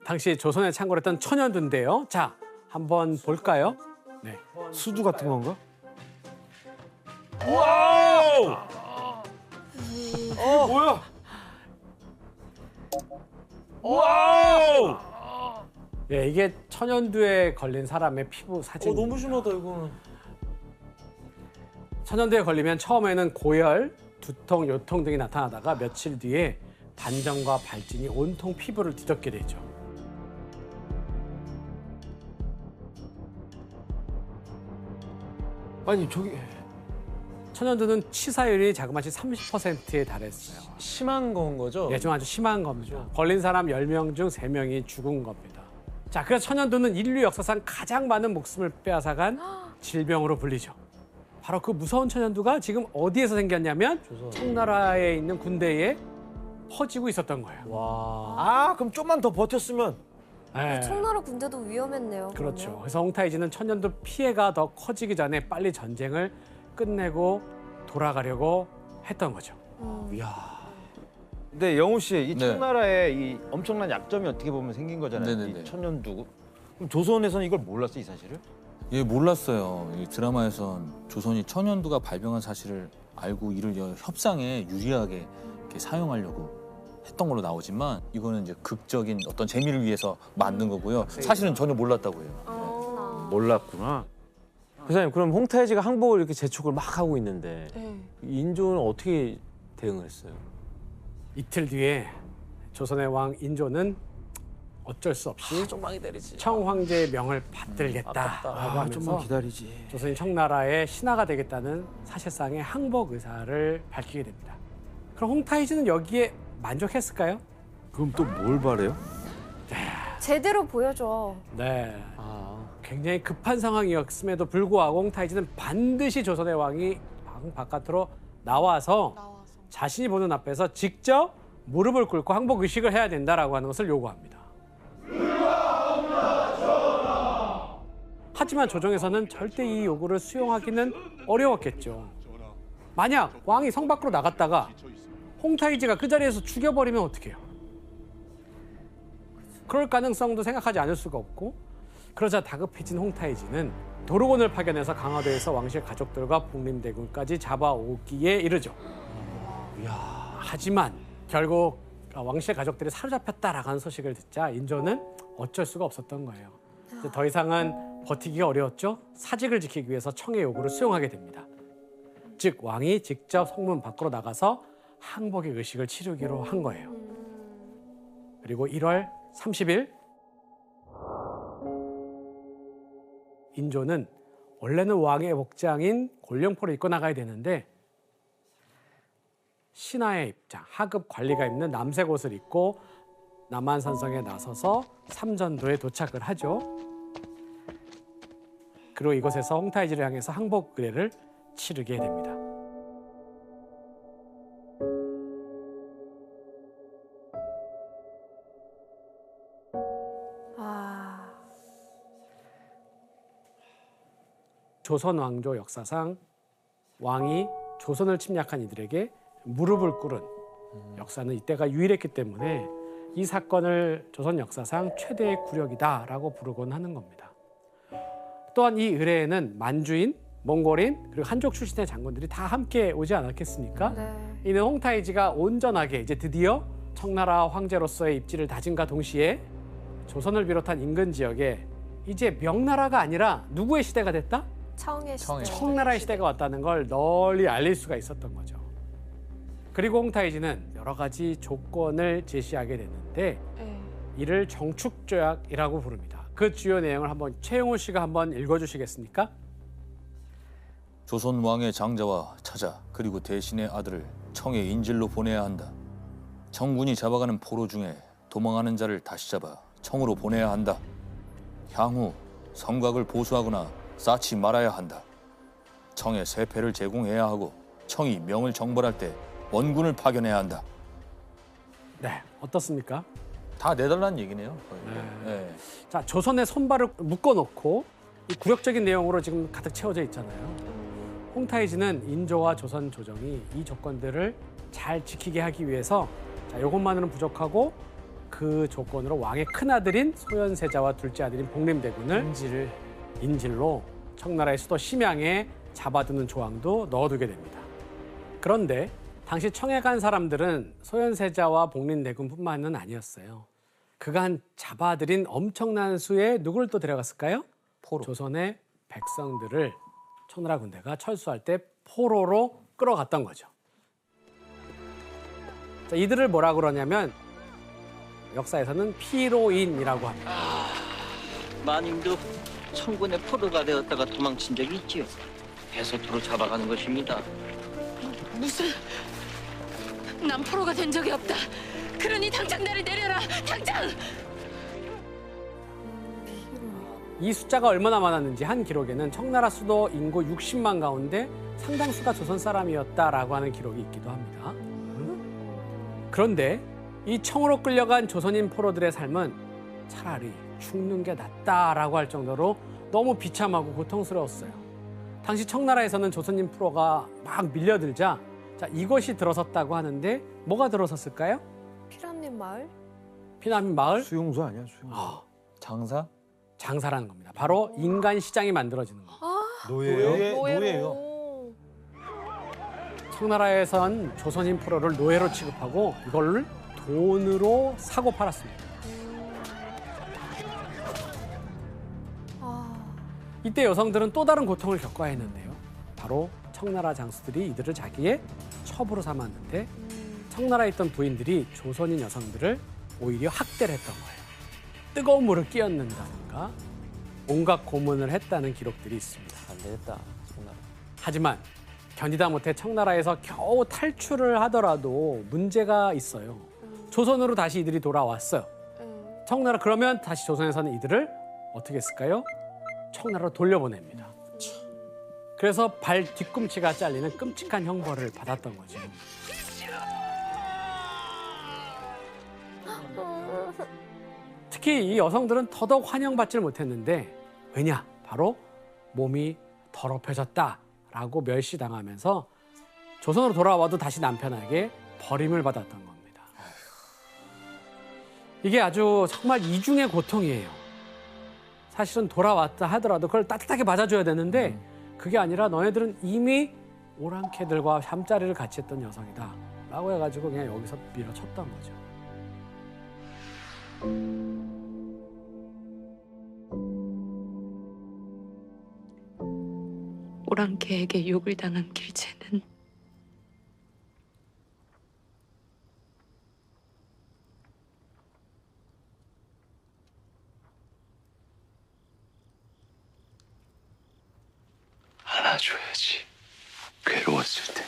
당시 조선에 창궐했던 천연두인데요. 자, 한번 볼까요? 네. 수두 같은 건가? 와우! 뭐야? 와우! 예, 이게 천연두에 걸린 사람의 피부 사진. 너무 심하다 이거는. 천연두에 걸리면 처음에는 고열, 두통, 요통 등이 나타나다가 며칠 뒤에 반전과 발진이 온통 피부를 뒤덮게 되죠. 아니 저기 천연두는 치사율이 자그마치 30%에 달했어요. 심한 건 거죠? 예, 좀 아주 심한 겁니다. 걸린 사람 10명 중 3명이 죽은 겁니다. 자, 그래서 천연두는 인류 역사상 가장 많은 목숨을 빼앗아간 질병으로 불리죠. 바로 그 무서운 천연두가 지금 어디에서 생겼냐면 청나라에 있는 군대에 퍼지고 있었던 거예요. 아 그럼 좀만 더 버텼으면. 예, 청나라 군대도 위험했네요. 그렇죠. 그러면. 그래서 홍타이지는 천연두 피해가 더 커지기 전에 빨리 전쟁을 끝내고 돌아가려고 했던 거죠. 근데 영우 씨, 이 네. 청나라에 이 엄청난 약점이 어떻게 보면 생긴 거잖아요. 네네네. 이 천연두. 그럼 조선에서는 이걸 몰랐어, 이 사실을? 예, 몰랐어요. 이 드라마에선 조선이 천연두가 발병한 사실을 알고 이를 협상에 유리하게 이렇게 사용하려고 했던 걸로 나오지만 이거는 이제 극적인 어떤 재미를 위해서 만든 거고요. 사실은 전혀 몰랐다고 해요. 몰랐구나. 회장님 그럼 홍타이지가 항복을 이렇게 재촉을 막 하고 있는데 인조는 어떻게 대응을 했어요? 이틀 뒤에 조선의 왕 인조는 어쩔 수 없이 좀만 기다리지. 청황제의 명을 받들겠다라고 하면서 좀만 기다리지. 조선이 청나라의 신하가 되겠다는 사실상의 항복 의사를 밝히게 됩니다. 그럼 홍타이지는 여기에 만족했을까요? 그럼 또 뭘 바래요? 제대로 보여줘. 네. 굉장히 급한 상황이었음에도 불구하고 홍타이지는 반드시 조선의 왕이 방 바깥으로 나와서 자신이 보는 앞에서 직접 무릎을 꿇고 항복 의식을 해야 된다라고 하는 것을 요구합니다. 하지만 조정에서는 절대 이 요구를 수용하기는 어려웠겠죠. 만약 왕이 성 밖으로 나갔다가 홍타이지가 그 자리에서 죽여버리면 어떡해요? 그럴 가능성도 생각하지 않을 수가 없고, 그러자 다급해진 홍타이지는 도르곤을 파견해서 강화도에서 왕실 가족들과 복림대군까지 잡아오기에 이르죠. 하지만 결국 왕실 가족들이 사로잡혔다라고 하는 소식을 듣자 인조는 어쩔 수가 없었던 거예요. 이제 더 이상은 버티기가 어려웠죠. 사직을 지키기 위해서 청의 요구를 수용하게 됩니다. 즉 왕이 직접 성문 밖으로 나가서 항복의 의식을 치르기로 한 거예요. 그리고 1월 30일 인조는 원래는 왕의 복장인 골룡포를 입고 나가야 되는데 신하의 입장, 하급 관리가 입는 남색 옷을 입고 남한산성에 나서서 삼전도에 도착을 하죠. 그리고 이곳에서 홍타이지를 향해서 항복 의례를 치르게 됩니다. 조선 왕조 역사상 왕이 조선을 침략한 이들에게 무릎을 꿇은 역사는 이때가 유일했기 때문에 이 사건을 조선 역사상 최대의 굴욕이다라고 부르곤 하는 겁니다. 또한 이 의례에는 만주인, 몽골인 그리고 한족 출신의 장군들이 다 함께 오지 않았겠습니까? 네. 이는 홍타이지가 온전하게 이제 드디어 청나라 황제로서의 입지를 다짐과 동시에 조선을 비롯한 인근 지역에 이제 명나라가 아니라 누구의 시대가 됐다? 청의 시대. 청나라의 시대가 왔다는 걸 널리 알릴 수가 있었던 거죠. 그리고 홍타이지는 여러 가지 조건을 제시하게 됐는데 이를 정축조약이라고 부릅니다. 그 주요 내용을 한번 최영호 씨가 한번 읽어주시겠습니까? 조선 왕의 장자와 차자 그리고 대신의 아들을 청에 인질로 보내야 한다. 청군이 잡아가는 포로 중에 도망하는 자를 다시 잡아 청으로 보내야 한다. 향후 성곽을 보수하거나 쌓지 말아야 한다. 청에 세패를 제공해야 하고 청이 명을 정벌할 때 원군을 파견해야 한다. 네, 어떻습니까? 다 내달라는 얘기네요. 거의. 네. 자, 조선의 손발을 묶어놓고 이 굴욕적인 내용으로 지금 가득 채워져 있잖아요. 홍타이지는 인조와 조선 조정이 이 조건들을 잘 지키게 하기 위해서 자, 이것만으로는 부족하고 그 조건으로 왕의 큰아들인 소현세자와 둘째 아들인 복림대군을 인질로 청나라의 수도 심양에 잡아두는 조항도 넣어두게 됩니다. 그런데 당시 청에 간 사람들은 소현세자와 복림대군뿐만은 아니었어요. 그간 잡아들인 엄청난 수의 누구를 또 데려갔을까요? 포로. 조선의 백성들을 청나라 군대가 철수할 때 포로로 끌어갔던 거죠. 자, 이들을 뭐라 그러냐면 역사에서는 피로인이라고 합니다. 마님도 청군의 포로가 되었다가 도망친 적이 있지요. 배소토로 잡아가는 것입니다. 무슨? 난 포로가 된 적이 없다. 그러니 당장 나를 내려라. 당장! 이 숫자가 얼마나 많았는지 한 기록에는 청나라 수도 인구 60만 가운데 상당수가 조선 사람이었다라고 하는 기록이 있기도 합니다. 그런데 이 청으로 끌려간 조선인 포로들의 삶은 차라리 죽는 게 낫다라고 할 정도로 너무 비참하고 고통스러웠어요. 당시 청나라에서는 조선인 포로가 막 밀려들자 자, 이것이 들어섰다고 하는데 뭐가 들어섰을까요? 피라민 마을? 피난민 마을? 수용소 아니야 수용소. 장사? 장사라는 겁니다. 바로 인간 시장이 만들어지는 겁니다. 노예예요? 청나라에선 조선인 포로를 노예로 취급하고 이걸 돈으로 사고 팔았습니다. 이때 여성들은 또 다른 고통을 겪어야 했는데요. 바로 청나라 장수들이 이들을 자기의 첩으로 삼았는데 청나라에 있던 부인들이 조선인 여성들을 오히려 학대를 했던 거예요. 뜨거운 물을 끼얹는다든가 온갖 고문을 했다는 기록들이 있습니다. 안 되겠다. 청나라. 하지만 견디다 못해 청나라에서 겨우 탈출을 하더라도 문제가 있어요. 조선으로 다시 이들이 돌아왔어요. 청나라 그러면 다시 조선에서는 이들을 어떻게 했을까요? 청나라로 돌려보냅니다. 그래서 발 뒤꿈치가 잘리는 끔찍한 형벌을 받았던 거죠. 특히 이 여성들은 더더욱 환영받지를 못했는데 왜냐? 바로 몸이 더럽혀졌다라고 멸시당하면서 조선으로 돌아와도 다시 남편에게 버림을 받았던 겁니다. 이게 아주 정말 이중의 고통이에요. 사실은 돌아왔다 하더라도 그걸 따뜻하게 맞아줘야 되는데 그게 아니라 너네들은 이미 오랑캐들과 잠자리를 같이 했던 여성이다 라고 해가지고 그냥 여기서 밀어쳤던 거죠. 오랑캐에게 욕을 당한 길체는 안아줘야지. 괴로웠을 때.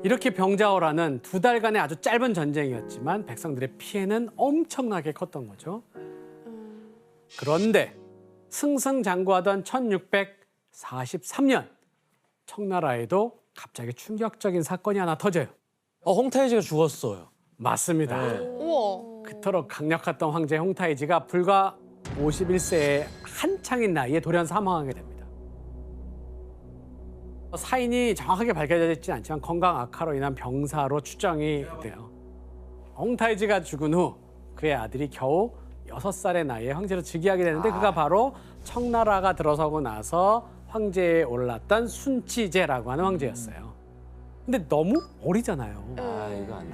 이렇게 병자호란은 2달간의 아주 짧은 전쟁이었지만 백성들의 피해는 엄청나게 컸던 거죠. 그런데 승승장구하던 1643년 청나라에도 갑자기 충격적인 사건이 하나 터져요. 홍타이지가 죽었어요. 맞습니다. 우와. 그토록 강력했던 황제 홍타이지가 불과 51세의 한창인 나이에 돌연 사망하게 됩니다. 사인이 정확하게 밝혀지진 않지만 건강 악화로 인한 병사로 추정이 돼요. 홍타이지가 죽은 후 그의 아들이 겨우 6살의 나이에 황제로 즉위하게 되는데 그가 바로 청나라가 들어서고 나서 황제에 올랐던 순치제라고 하는 황제였어요. 근데 너무 어리잖아요. 이거 안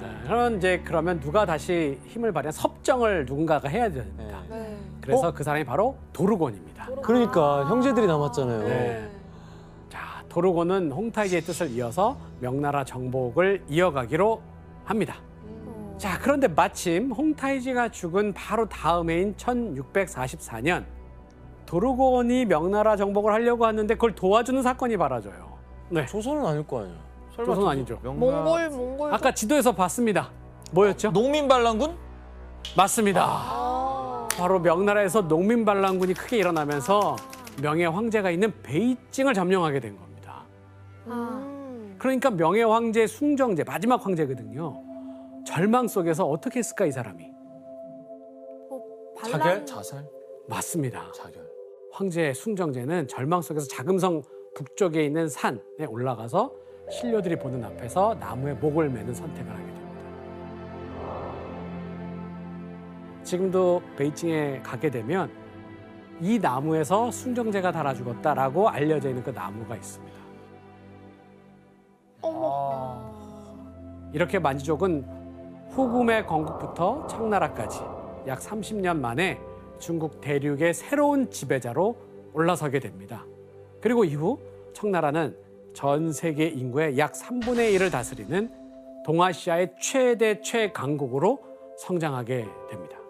돼. 그러면 누가 다시 힘을 발휘한 섭정을 누군가가 해야 됩니다. 네. 그래서 그 사람이 바로 도르곤입니다. 그러니까 형제들이 남았잖아요. 네. 자, 도르곤은 홍타이지의 뜻을 이어서 명나라 정복을 이어가기로 합니다. 자, 그런데 마침 홍타이지가 죽은 바로 다음 해인 1644년 도르곤이 명나라 정복을 하려고 하는데 그걸 도와주는 사건이 벌어져요. 네, 조선은 아닐 거 아니야. 조선 아니죠. 몽골. 아까 지도에서 봤습니다. 뭐였죠? 농민 반란군? 맞습니다. 바로 명나라에서 농민 반란군이 크게 일어나면서 명예 황제가 있는 베이징을 점령하게 된 겁니다. 그러니까 명예 황제 숭정제 마지막 황제거든요. 절망 속에서 어떻게 했을까 이 사람이? 자결? 자살? 맞습니다. 자결. 황제 숭정제는 절망 속에서 자금성 북쪽에 있는 산에 올라가서 신료들이 보는 앞에서 나무에 목을 매는 선택을 하게 됩니다. 지금도 베이징에 가게 되면 이 나무에서 숭정제가 달아 죽었다라고 알려져 있는 그 나무가 있습니다. 이렇게 만주족은 후금의 건국부터 청나라까지 약 30년 만에 중국 대륙의 새로운 지배자로 올라서게 됩니다. 그리고 이후 청나라는 전 세계 인구의 약 3분의 1을 다스리는 동아시아의 최대 최강국으로 성장하게 됩니다.